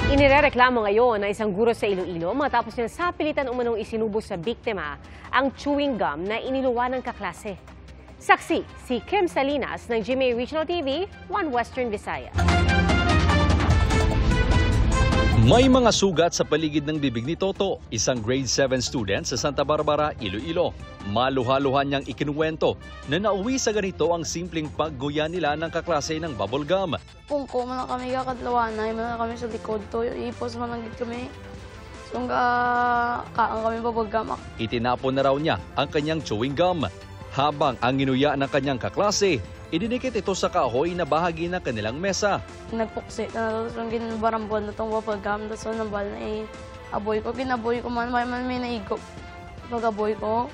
Inirereklamo ngayon ng isang guro sa Iloilo matapos niyang sapilitan umanong isinubo sa biktima ang chewing gum na iniluwa ng kaklase. Saksi si Kim Salinas ng GMA Regional TV, 1 Western Visayas. May mga sugat sa paligid ng bibig ni Toto, isang grade 7 student sa Santa Barbara, Iloilo. Maluha-luhan niyang ikinuwento na nauwi sa ganito ang simpleng pagguya nila ng kaklase ng bubble gum. Pungko man na kami kakadlawanay, man na kami sa likod to, ipos man lang kami. So kaang kami bubble gum. Itinapon na raw niya ang kanyang chewing gum. Habang ang inuya ng kanyang kaklase, idinikit ito sa kahoy na bahagi ng kanilang mesa. Nagpuksi na tapos ginabarambon na itong bubble gum. Tapos nabal na aboy ko. Ginaboy ko man may naigop. Pag-aboy ko.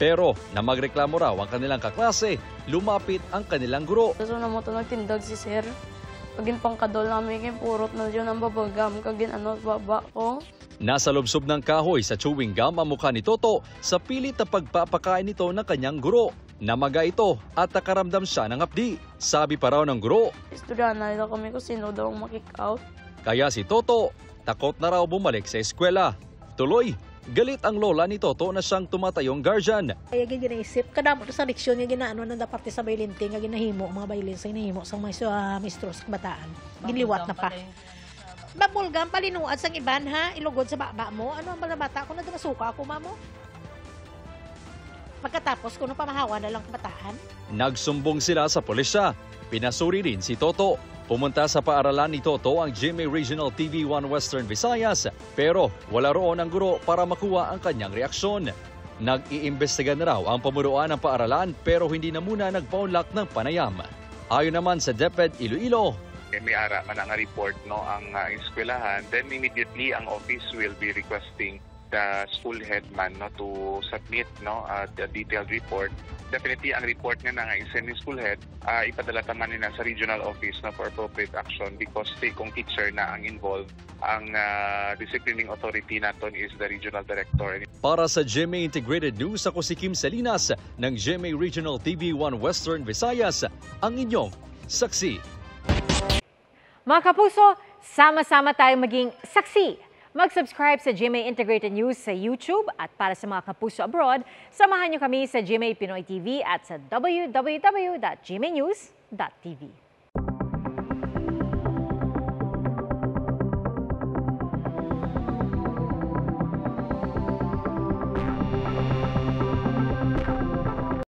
Pero na magreklamo raw ang kanilang kaklase, lumapit ang kanilang guro. Tapos na mo ito nagtindag si sir. Pagin pangkadol namin, purot na dyan ang bubble gum. Kagin baba ko. Nasa lubsob ng kahoy sa chewing gum ang mukha ni Toto sa pilit na pagpapakain nito ng kanyang guro. Namaga ito at nakaramdam siya ng hapdi. Sabi pa raw ng guro. Estudyante na kami kung sino daw makick out. Kaya si Toto, takot na raw bumalik sa eskwela. Tuloy, galit ang lola ni Toto na siyang tumatayong guardian. Kaya ginaisip, kadamo sa leksyon yung ginaano na dapat sa bailinti, nga ginahimo, mga bailin sa ginahimo sa mga mistro sa kabataan. Ginliwat na pa. Babulgam, palinuad sang iban ha, ilugod sa baba mo. Ano ang mga bata ko na dumasuka ako, mamo? Pagkatapos, kung pamahawa na lang kabataan. Nagsumbong sila sa pulisya. Pinasuri rin si Toto. Pumunta sa paaralan ni Toto ang GMA Regional TV 1 Western Visayas. Pero wala roon ang guro para makuha ang kanyang reaksyon. Nag-iimbestiga na raw ang pamunuan ng paaralan pero hindi na muna nagpaunlak ng panayam. Ayon naman sa DepEd Iloilo, may ara man ang report ang eskwelahan, then immediately ang office will be requesting the school head man to submit the detailed report. Definitely ang report nga na isend ni school head, ipadala taman nila sa regional office for appropriate action because kung teacher na ang involved, ang disciplining authority naton is the regional director. Para sa GMA Integrated News, ako si Kim Salinas ng GMA Regional TV 1 Western Visayas, ang inyong saksi. Mga kapuso, sama-sama tayong maging saksi. Mag-subscribe sa GMA Integrated News sa YouTube at para sa mga kapuso abroad, samahan niyo kami sa GMA Pinoy TV at sa www.gmanews.tv.